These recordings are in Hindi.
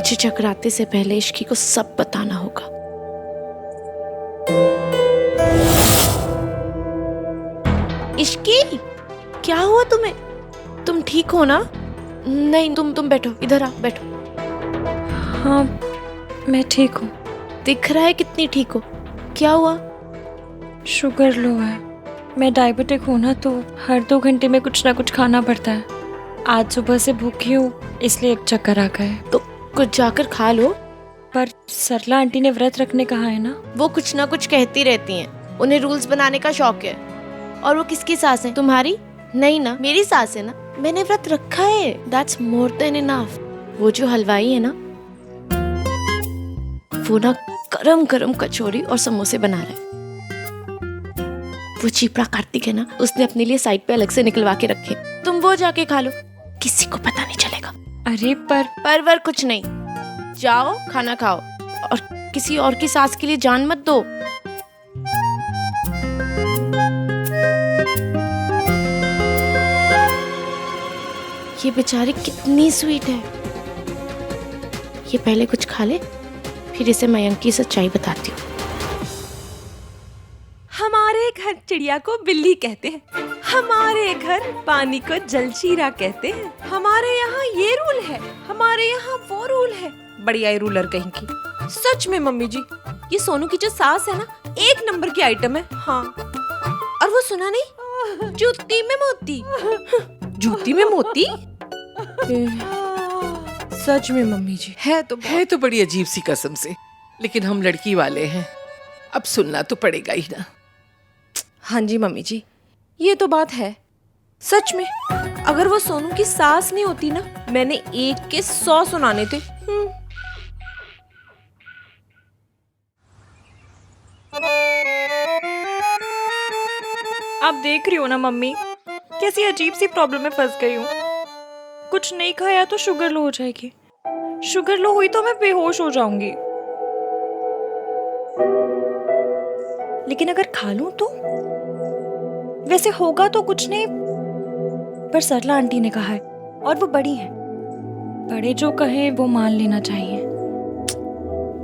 मुझे चकराते से पहले इश्की को सब बताना होगा। इश्की, क्या हुआ तुम्हें? तुम ठीक हो ना? नहीं, तुम बैठो, इधर आ, बैठो। हाँ, मैं ठीक हूँ। दिख रहा है कितनी ठीक हो। क्या हुआ? शुगर लो है। मैं डायबिटिक हूँ ना, तो हर 2 घंटे में कुछ ना कुछ खाना पड़ता है। आज सुबह से भूखी हूँ, इसलिए एक चक्कर आ गए। तो कुछ जाकर खा लो। पर सरला आंटी ने व्रत रखने कहा है ना। वो कुछ ना कुछ कहती रहती हैं। उन्हें रूल्स बनाने का शौक है। और वो किसकी सास है? तुम्हारी? नहीं ना, मेरी सास है ना। मैंने व्रत रखा है, दैट्स मोर देन इनफ। वो जो हलवाई है ना, वो ना गरम गरम कचौरी और समोसे बना रहे। वो चीपड़ा कार्तिक है ना, उसने अपने लिए साइड पे अलग से निकलवा के रखे। तुम वो जाके खा लो, किसी को पता नहीं चलेगा। अरे पर कुछ नहीं, जाओ खाना खाओ और किसी और की सास के लिए जान मत दो। ये बेचारी कितनी स्वीट है। ये पहले कुछ खा ले, फिर इसे मयंक की सच्चाई बताती हूँ। हमारे घर चिड़िया को बिल्ली कहते हैं, हमारे घर पानी को जलशीरा कहते हैं, हमारे यहाँ ये रूल है, हमारे यहाँ वो रूल है। बढ़िया ही रूलर कहीं की। सच में मम्मी जी, ये सोनू की जो सास है ना, 1 नंबर की आइटम है। हाँ, और वो सुना नहीं, जूती में मोती। जूती में मोती? सच में मम्मी जी, है तो बड़ी अजीब सी कसम से, लेकिन हम लड़की वाले हैं, अब सुनना तो पड़ेगा ही ना। हाँ जी मम्मी जी, ये तो बात है। सच में अगर वो सोनू की सास नहीं होती ना, मैंने 1 के 100 सुनाने थे। आप देख रही हो ना मम्मी, कैसी अजीब सी प्रॉब्लम में फंस गई हूँ। कुछ नहीं खाया तो शुगर लो हो जाएगी, शुगर लो हुई तो मैं बेहोश हो जाऊंगी। लेकिन अगर खा लूं तो? वैसे होगा तो कुछ नहीं, पर सरला आंटी ने कहा है और वो बड़ी है, बड़े जो कहे वो मान लेना चाहिए।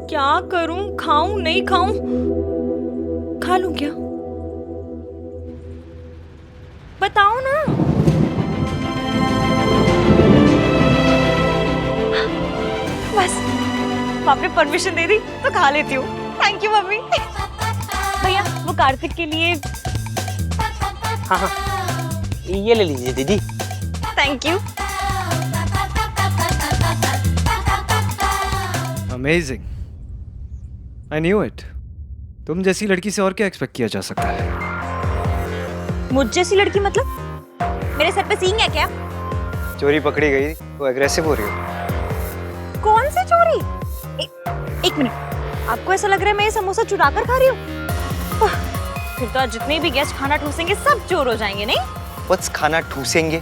क्या करूं, खाऊं नहीं खाऊं? खा लूं क्या? बताओ ना। बस आपने परमिशन दे दी तो खा लेती हूँ। Thank you mummy. भैया वो कार्तिक के लिए। हाँ, ये ले लीजिए दीदी। Thank you. Amazing, I knew it. तुम जैसी लड़की से और क्या एक्सपेक्ट किया जा सकता है? मुझ जैसी लड़की मतलब? मेरे सर पे सींग है क्या? चोरी पकड़ी गई तो एग्रेसिव हो रही हो। कौन सी चोरी? एक मिनट, आपको ऐसा लग रहा है मैं ये समोसा चुरा कर खा रही हूँ? फिर तो आज जितने भी गेस्ट खाना ठूसेंगे सब चोर हो जाएंगे, नहीं? What's खाना ठूसेंगे?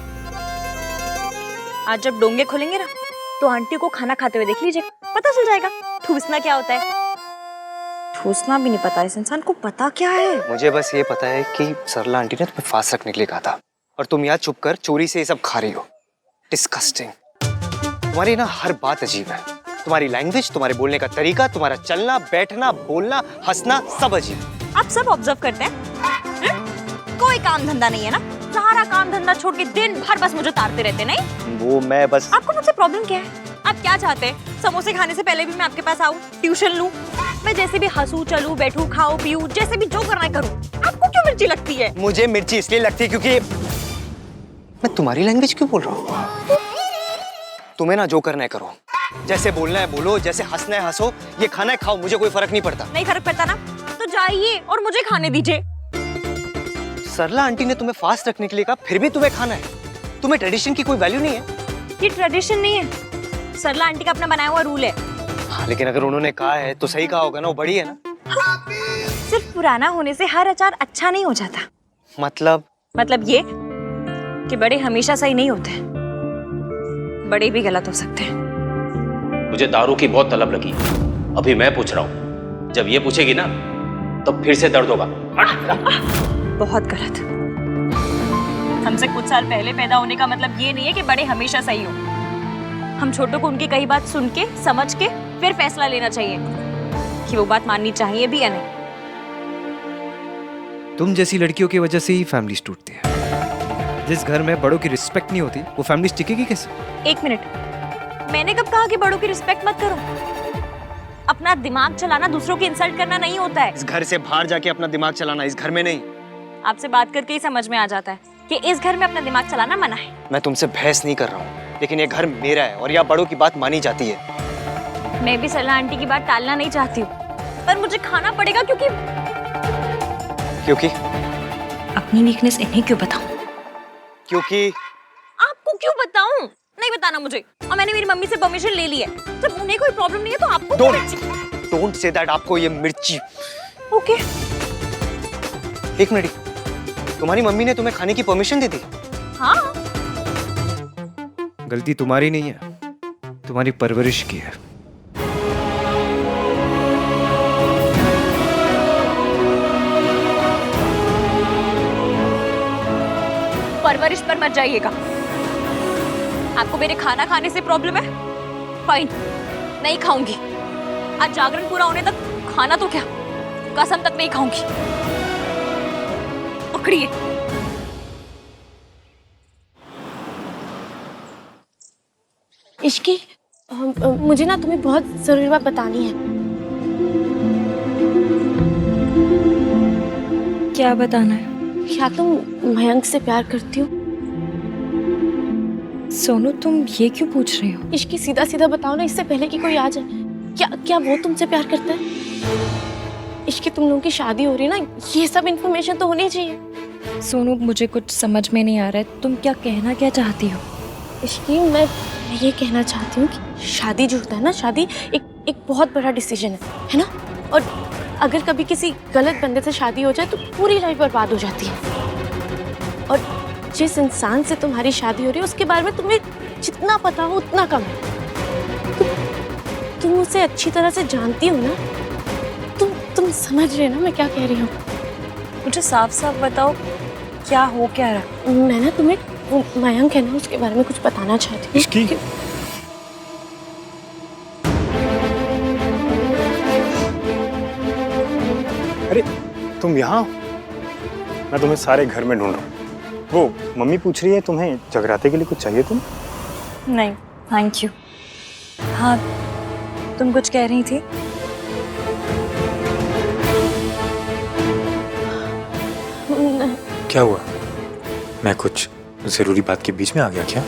आज जब डोंगे खोलेंगे ना, तो आंटी को खाना खाते हुए देख लीजिए, पता चल जाएगा ठूसना क्या होता है। ठूसना भी नहीं पता इस इंसान को, पता क्या है? मुझे बस ये पता है कि सरला आंटी ने तुम्हें फास्ट रखने के लिए कहा था और तुम यहाँ छुप कर चोरी से ये सब खा रही हो। डिस्कस्टिंग। तुम्हारी ना हर बात अजीब है। तुम्हारी लैंग्वेज, तुम्हारे बोलने का तरीका, तुम्हारा चलना बैठना बोलना हंसना सब अजीब। आप सब ऑब्जर्व करते हैं? कोई काम धंधा नहीं है ना? सारा काम धंधा छोड़ के दिन भर बस मुझे तारते रहते, नहीं? वो मैं बस। आपको मुझसे प्रॉब्लम क्या है? आप क्या चाहते हैं? समोसे खाने से पहले भी मैं आपके पास आऊं, ट्यूशन लूं, मैं जैसे भी हंसू चलूं बैठूं खाऊं पीऊं, जैसे भी जो करना है करूं। आपको क्यों मिर्ची लगती है? मुझे मिर्ची इसलिए लगती है क्योंकि मैं तुम्हारी लैंग्वेज क्यों बोल रहा हूँ? तुम्हें ना जो करना है करो, जैसे बोलना है बोलो, जैसे हंसना है हंसो, ये खाना है खाओ, मुझे कोई फर्क नहीं पड़ता। नहीं फर्क पड़ता ना? तो जाइए और मुझे खाने दीजिए। सरला आंटी ने तुम्हें फास्ट रखने के लिए कहा, फिर भी तुम्हें खाना है। तुम्हें ट्रेडिशन की कोई वैल्यू नहीं है? ये ट्रेडिशन नहीं है, सरला आंटी का अपना बनाया हुआ रूल है। हाँ, लेकिन अगर उन्होंने कहा है तो सही कहा होगा ना, वो बड़ी है ना। हाँ, सिर्फ पुराना होने से हर अचार अच्छा नहीं हो जाता। मतलब ये कि बड़े हमेशा सही नहीं होते, बड़े भी गलत हो सकते हैं। मुझे दारू की बहुत तलब लगी, अभी मैं पूछ रहा हूँ, जब ये पूछेगी ना तब फिर से दर्द होगा। बहुत गलत। हमसे कुछ साल पहले पैदा होने का मतलब ये नहीं है कि बड़े हमेशा सही हो। हम छोटों को उनकी कई बात सुन के समझ के फिर फैसला लेना चाहिए कि वो बात माननी चाहिए भी या नहीं। तुम जैसी लड़कियों की वजह से ही फैमिलीज टूटती है। जिस घर में बड़ों की रिस्पेक्ट नहीं होती वो फैमिलीज टिकेगी कैसे? एक मिनट, मैंने कब कहा कि बड़ों की रिस्पेक्ट मत करो? अपना दिमाग चलाना दूसरों की इंसल्ट करना नहीं होता है। इस घर से बाहर जाके अपना दिमाग चलाना, इस घर में नहीं। आपसे बात करके ही समझ में आ जाता है कि इस घर में अपना दिमाग चलाना मना है। मैं तुमसे बहस नहीं कर रहा हूँ, लेकिन ये घर मेरा है और यहाँ बड़ों की बात मानी जाती है। मैं भी सरला आंटी की बात टालना नहीं चाहती हूँ, पर मुझे खाना पड़ेगा क्योंकि अपनी वीकनेस इन्हें क्यों बताऊं? क्योंकि आपको क्यों बताऊं? नहीं बताना मुझे। और मैंने मेरी मम्मी से परमिशन ले ली है। जब उन्हें कोई प्रॉब्लम नहीं है तो आपको डोंट से दैट। आपको ये मिर्ची। ओके। एक मिनट, तुम्हारी मम्मी ने तुम्हें खाने की परमिशन दे दी? हाँ। गलती तुम्हारी नहीं है, तुम्हारी परवरिश की है। परवरिश पर मत जाइएगा। आपको मेरे खाना खाने से प्रॉब्लम है? फाइन, नहीं खाऊंगी। आज जागरण पूरा होने तक खाना तो क्या, कसम तक नहीं खाऊंगी। पकड़िए। इश्की, मुझे ना तुम्हें बहुत जरूरी बात बतानी है। क्या बताना है? क्या तुम मयंक से प्यार करती हो? सोनू, तुम ये क्यों पूछ रही हो? इश्की, सीधा सीधा बताओ ना, इससे पहले कि कोई आ जाए। क्या वो तुमसे प्यार करता है? इश्की, तुम लोगों की शादी हो रही है ना, ये सब इन्फॉर्मेशन तो होनी चाहिए। सोनू, मुझे कुछ समझ में नहीं आ रहा है। तुम क्या चाहती हो? इश्की, मैं ये कहना चाहती हूँ कि शादी जो होता है ना, शादी एक बहुत बड़ा डिसीजन है ना? और अगर कभी किसी गलत बंदे से शादी हो जाए तो पूरी लाइफ बर्बाद हो जाती है। और जिस इंसान से तुम्हारी शादी हो रही है उसके बारे में तुम्हें जितना पता हो उतना कम है। तुम उसे अच्छी तरह से जानती हो ना? तुम समझ रहे हो ना मैं क्या कह रही हूँ? मुझे साफ साफ बताओ, क्या हो क्या रहा? मैं ना तुम्हें वो मयंक है ना, उसके बारे में कुछ बताना चाहती हूँ। अरे तुम यहाँ? मैं तुम्हें सारे घर में ढूंढ रहा हूँ। वो मम्मी पूछ रही है तुम्हें जगराते के लिए कुछ चाहिए तुम? नहीं, थैंक यू। हाँ, तुम कुछ कह रही थी? क्या हुआ? मैं कुछ जरूरी बात के बीच में आ गया क्या?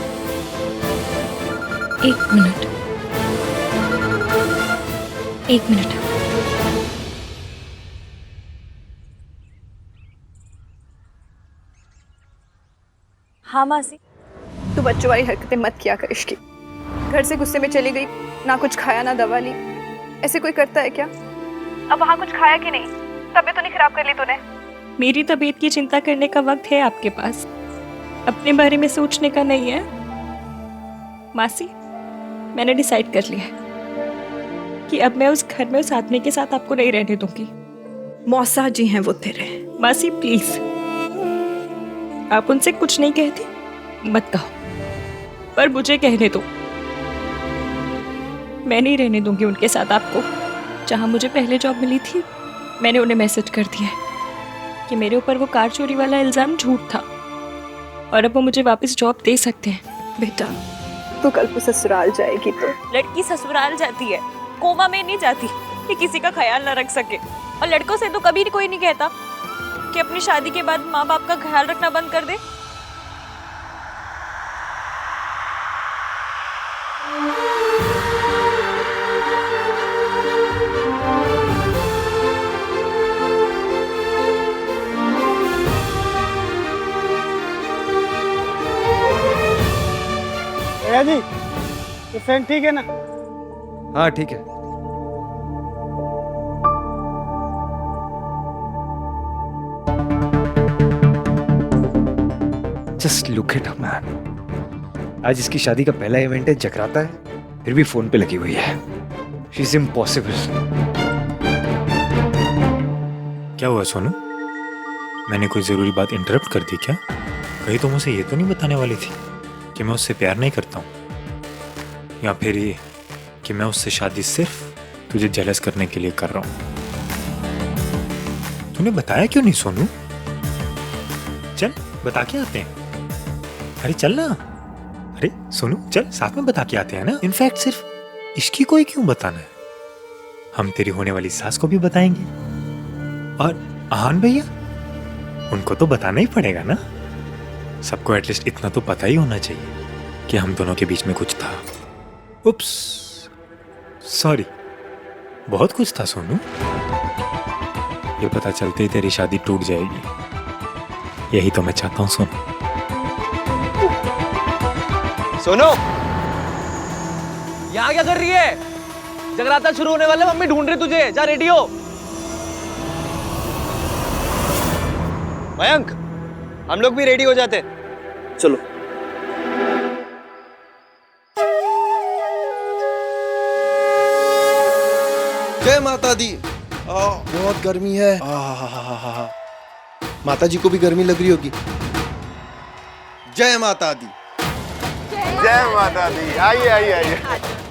एक मिनट। हाँ मासी। तू बच्चों वाली हरकतें मत किया कर इश्की। घर से गुस्से में चली गई, ना कुछ खाया ना दवा ली। ऐसे कोई करता है क्या? अब वहाँ कुछ खाया कि नहीं? तबीयत तो नहीं खराब कर ली तूने? मेरी तबीयत की चिंता करने का वक्त है आपके पास, अपने बारे में सोचने का नहीं है। मासी, मैंने डिसाइड कर लिया है कि अब मैं उस घर में उस आदमी के साथ आपको नहीं रहने दूंगी। मौसा जी हैं वो तेरे। मासी प्लीज, आप उनसे कुछ नहीं कहती, मत कहो, पर मुझे कहने दो। मैं नहीं रहने दूंगी उनके साथ आपको। जहां मुझे पहले जॉब मिली थी, मैंने उन्हें मैसेज कर दिया है कि मेरे ऊपर वो कार चोरी वाला इल्जाम झूठ था और अब वो मुझे वापस जॉब दे सकते हैं। बेटा, तू कल को ससुराल जाएगी तो? लड़की ससुराल जाती है, कोमा में नहीं जाती कि किसी का ख्याल न रख सके। और लड़कों से तो कभी कोई नहीं कहता कि अपनी शादी के बाद माँ बाप का ख्याल रखना बंद कर दे। जी, ये फैन ठीक है ना? हाँ ठीक है। Just look at man. आज इसकी शादी का पहला इवेंट है, जगराता है, फिर भी फोन पे लगी हुई है। She is impossible. क्या हुआ सोनू? मैंने कोई जरूरी बात इंटरप्ट कर दी क्या? कहीं तुम उसे ये तो नहीं बताने वाली थी कि मैं उससे प्यार नहीं करता हूँ? या फिर ये कि मैं उससे शादी सिर्फ तुझे जेलस करने के लिए कर रहा हूं? तूने बताया क्यों नहीं सोनू? चल बता के आते हैं। अरे चल ना। अरे सोनू चल साथ में बता के आते हैं ना। इनफैक्ट सिर्फ इसकी को ही क्यों बताना है, हम तेरी होने वाली सास को भी बताएंगे। और आहान भैया, उनको तो बताना ही पड़ेगा ना। सबको एटलीस्ट इतना तो पता ही होना चाहिए कि हम दोनों के बीच में कुछ था। उप्स, सॉरी, बहुत कुछ था सोनू। ये पता चलते ही तेरी शादी टूट जाएगी, यही तो मैं चाहता हूँ सोनू। सोनू, यहाँ क्या कर रही है? जगराता शुरू होने वाला है, मम्मी ढूंढ रही तुझे, जा रेडी हो। मयंक, हम लोग भी रेडी हो जाते। चलो। जय माता दी। बहुत गर्मी है। माता जी को भी गर्मी लग रही होगी। जय माता दी। जय माता दी। आइए आइए आइए।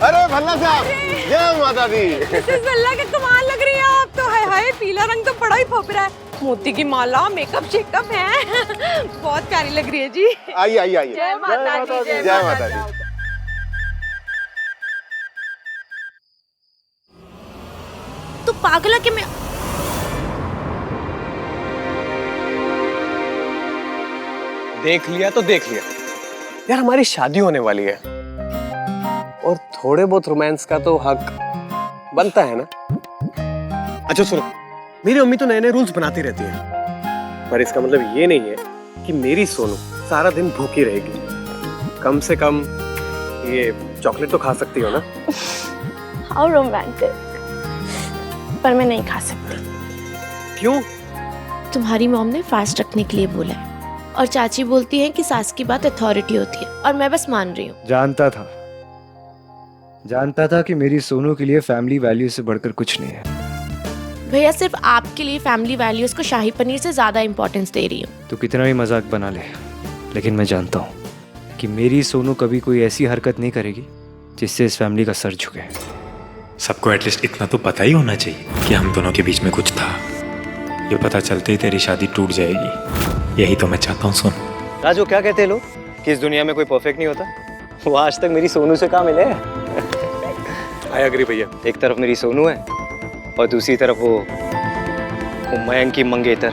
अरे भल्ला साहब, जय माता दी। मिसेस भल्ला के कमाल लग रही है आप तो। हाय हाय, पीला रंग तो बड़ा ही फप रहा है। मोती की माला, मेकअप शेकअप है। बहुत प्यारी लग रही है जी। आइए आइए आइए। जय माता दी। जय माता दी। तू पागल है कि मैं देख लिया तो देख लिया यार, हमारी शादी होने वाली है और थोड़े बहुत रोमांस का तो हक बनता है ना। अच्छा सुनो, मेरी मम्मी तो नए नए रूल्स बनाती रहती है, पर इसका मतलब ये नहीं है कि मेरी सोनू सारा दिन भूखी रहेगी। कम से कम ये चॉकलेट तो खा सकती हो ना। How romantic. पर मैं नहीं खा सकती। क्यों? तुम्हारी मॉम ने फास्ट रखने के लिए बोला है और चाची बोलती है कि सास की बात अथॉरिटी होती है और मैं बस मान रही हूँ। जानता था कि मेरी सोनू के लिए फैमिली वैल्यू से बढ़कर कुछ नहीं है। भैया सिर्फ आपके लिए फैमिली वैल्यूज को शाही पनीर से ज्यादा इंपॉर्टेंस दे रही हूँ। तो कितना भी मजाक बना ले, लेकिन मैं जानता हूँ कि मेरी सोनू कभी कोई ऐसी हरकत नहीं करेगी जिससे इस फैमिली का सर झुके। सबको एटलीस्ट इतना तो पता ही होना चाहिए कि हम दोनों के बीच में कुछ था। ये पता चलते ही तेरी शादी टूट जाएगी, यही तो मैं चाहता हूँ सोनू। राजू, क्या कहते हैं लोग कि इस दुनिया में कोई परफेक्ट नहीं होता? वो आज तक मेरी सोनू से कहाँ मिले। आई एग्री भैया। एक तरफ मेरी सोनू है और दूसरी तरफ वो मयंक की मंगेतर।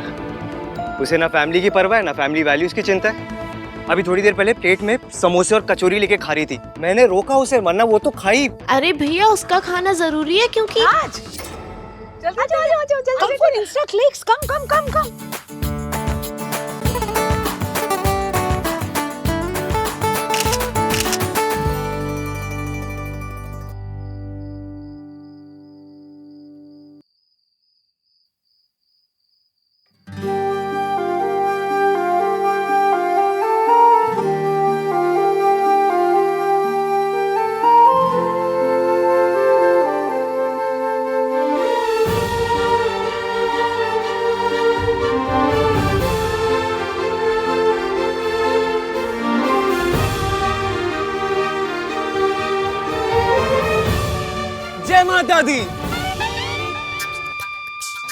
उसे ना फैमिली की परवाह है ना फैमिली वैल्यूज की चिंता है। अभी थोड़ी देर पहले प्लेट में समोसे और कचौरी लेके खा रही थी, मैंने रोका उसे, वरना वो तो खाई। अरे भैया उसका खाना जरूरी है क्योंकि आज कम फॉर इंस्टा क्लिक्स, कम कम कम कम। जय माता दी।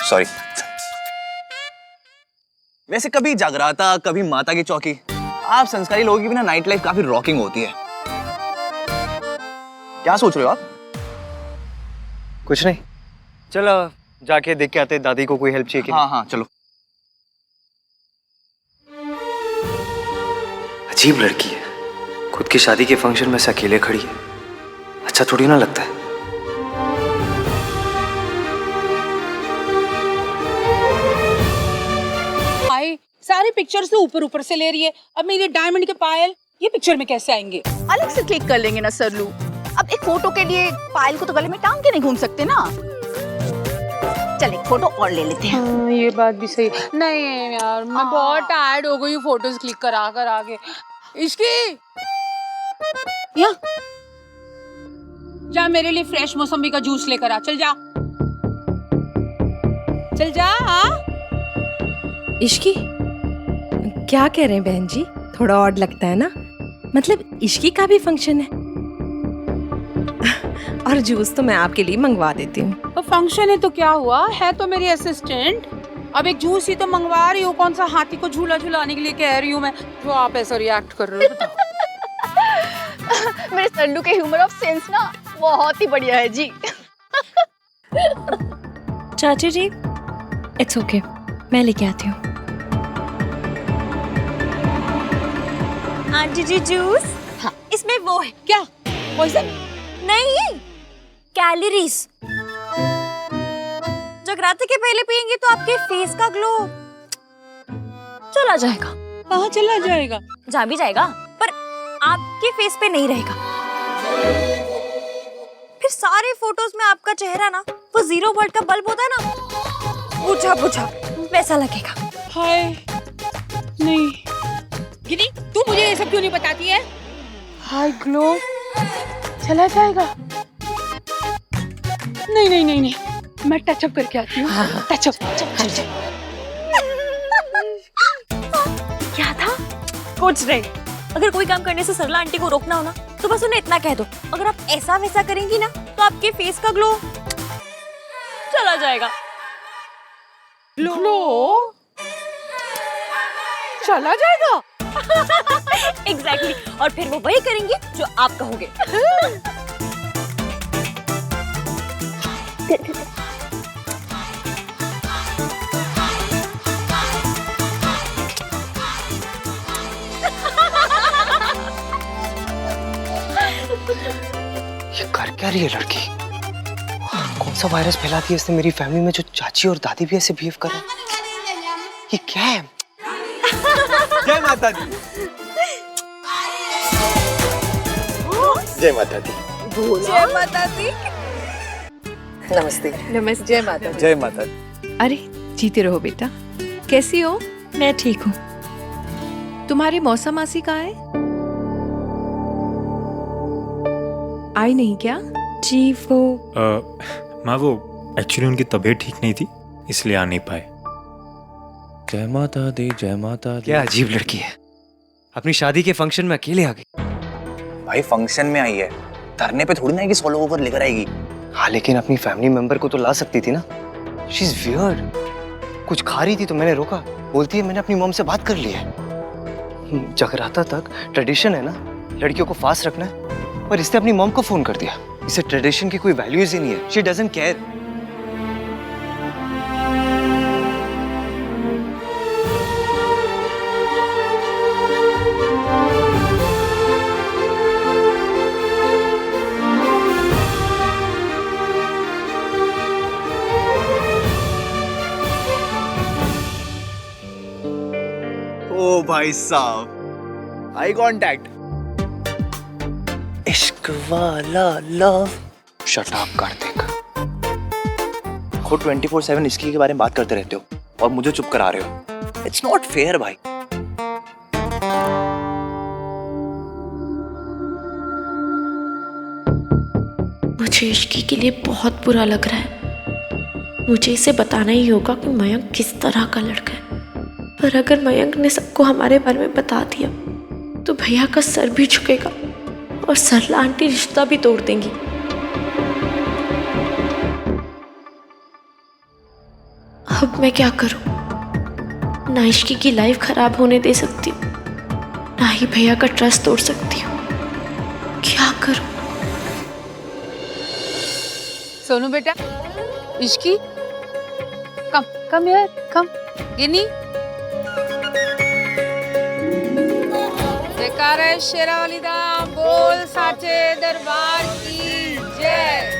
सॉरी। वैसे कभी जागराता, कभी माता की चौकी। आप संस्कारी लोगों की भी ना नाइट लाइफ काफी रॉकिंग होती है। क्या सोच रहे हो आप? कुछ नहीं, चलो जाके देख के आते दादी को कोई हेल्प चाहिए कि हाँ हाँ चलो। अजीब लड़की है, खुद की शादी के फंक्शन में से अकेले खड़ी है। अच्छा थोड़ी ना लगता है। सारी पिक्चर्स तो ऊपर ऊपर से ले रही है, अब मेरे डायमंड के पायल ये पिक्चर में कैसे आएंगे? अलग से क्लिक कर लेंगे ना सरलू। अब एक फोटो के लिए पायल को तो गले में टांग के नहीं घूम सकते ना। चल एक फोटो और ले लेते हैं। हाँ, ये बात भी सही। नहीं यार, मैं बहुत टायर्ड हो गई हूँ फोटोज क्लिक करा कर आगे। इसकी या जा मेरे लिए फ्रेश मौसमी का जूस लेकर आ। चल जा, चल जा। इश्की, क्या कह रहे हैं बहन जी? थोड़ा ऑड लगता है ना, मतलब इश्की का भी फंक्शन है। और जूस तो मैं आपके लिए मंगवा देती हूँ। तो फंक्शन है तो क्या हुआ, है तो मेरी असिस्टेंट। अब एक जूस ही तो मंगवा रही हूँ, कौन सा हाथी को झूला झुलाने के लिए कह रही हूँ मैं, जो आप ऐसा रिएक्ट कर रहे हो। बताओ। मेरे सल्लू के ह्यूमर ऑफ सेंस ना बहुत ही बढ़िया है जी। चाची जी, इट्स ओके, मैं लेके आती हूँ। आंटी जी जूस। हाँ। इसमें वो है क्या पॉइजन? नहीं, कैलोरीज। जगराते के पहले पियेंगे तो आपके फेस का ग्लो चला जाएगा। कहाँ चला जाएगा? जा भी जाएगा पर आपके फेस पे नहीं रहेगा। फिर सारे फोटोज में आपका चेहरा ना वो 0 वोल्ट का बल्ब होता है ना, बुझा बुझा वैसा लगेगा। हाय नहीं गिनी, तू मुझे ये सब क्यों नहीं बताती है? हाय ग्लो चला जाएगा? नहीं नहीं नहीं नहीं, मैं टचअप करके आती हूँ। टचअप। क्या था? कुछ नहीं। अगर कोई काम करने से सरला आंटी को रोकना हो ना तो बस उन्हें इतना कह दो, अगर आप ऐसा वैसा करेंगी ना तो आपके फेस का ग्लो चला जाएगा। ग्लो चला जाएगा? एग्जैक्टली। और फिर वो वही करेंगी जो आप कहोगे। ये कर क्या रही है लड़की? कौन सा वायरस फैला दिया इसने मेरी फैमिली में जो चाची और दादी भी ऐसे बिहेव कर रहे हैं? ये क्या है? जय माता दी। जय माता दी। जय माता दी। नमस्ते। नमस्ते। जय माता दी। जय माता दी। अरे जीते रहो बेटा। कैसी हो? मैं ठीक हूँ। तुम्हारी मौसा मासी कहाँ है? आई नहीं क्या? जी वो माँ वो एक्चुअली उनकी तबीयत ठीक नहीं थी इसलिए आ नहीं पाए। जय माता दी, जय माता दी। क्या अजीब लड़की है, अपनी शादी के फंक्शन में अकेले आ गई। भाई फंक्शन में आई है, धरने पे थोड़ी ना है कि 100 लोगों को लेकर आएगी। हाँ लेकिन अपनी फैमिली मेंबर को तो ला सकती थी ना। She is weird. कुछ खा रही थी तो मैंने रोका, बोलती है मैंने अपनी मॉम से बात कर ली है। जगराता तक ट्रेडिशन है ना, लड़कियों को फास्ट रखना है, पर इसने अपनी मॉम को फोन कर दिया। इसे ट्रेडिशन की कोई वैल्यूज ही नहीं है। She doesn't care. ओ भाई साहब, आई कांटेक्ट। इश्क वाला लव। Shut up Kartik. खुद 24/7 इसकी के बारे में बात करते रहते हो और मुझे चुप करा रहे हो। इट्स नॉट फेयर भाई। मुझे इश्की के लिए बहुत बुरा लग रहा है। मुझे इसे बताना ही होगा कि मयंक किस तरह का लड़का है। पर अगर मयंक ने सबको हमारे बारे में बता दिया तो भैया का सर भी झुकेगा और सरला आंटी रिश्ता भी तोड़ देंगी। अब मैं क्या करूं? ना इश्की की लाइफ खराब होने दे सकती हूँ, ना ही भैया का ट्रस्ट तोड़ सकती हूँ। क्या करूं? सोनू बेटा, इश्की, कम यार, कम। गिनी, जयकारा शेरावाली दा बोल साचे दरबार की जय।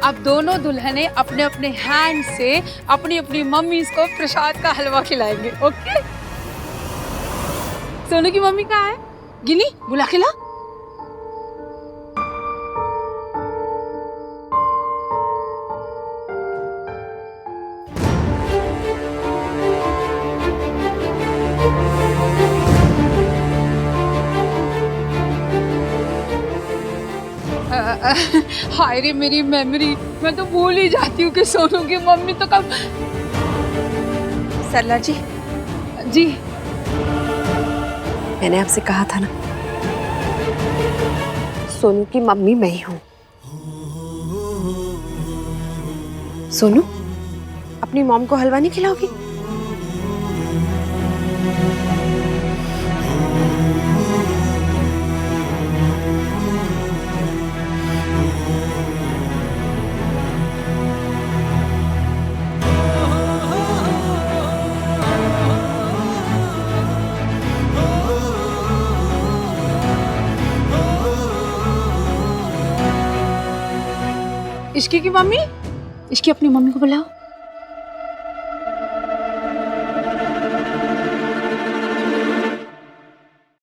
अब दोनों दुल्हने अपने अपने हैंड से अपनी अपनी मम्मी को प्रसाद का हलवा खिलाएंगे। ओके? सोनू की मम्मी कहाँ है? गिनी, बुला के ला। हाय रे मेरी मेमोरी, मैं तो भूल ही जाती हूँ कि सोनू की मम्मी तो कब। सरला जी, जी मैंने आपसे कहा था ना, सोनू की मम्मी मैं ही हूँ। सोनू, अपनी मॉम को हलवा नहीं खिलाओगी? इश्की की मम्मी, इसकी अपनी मम्मी को बुलाओ।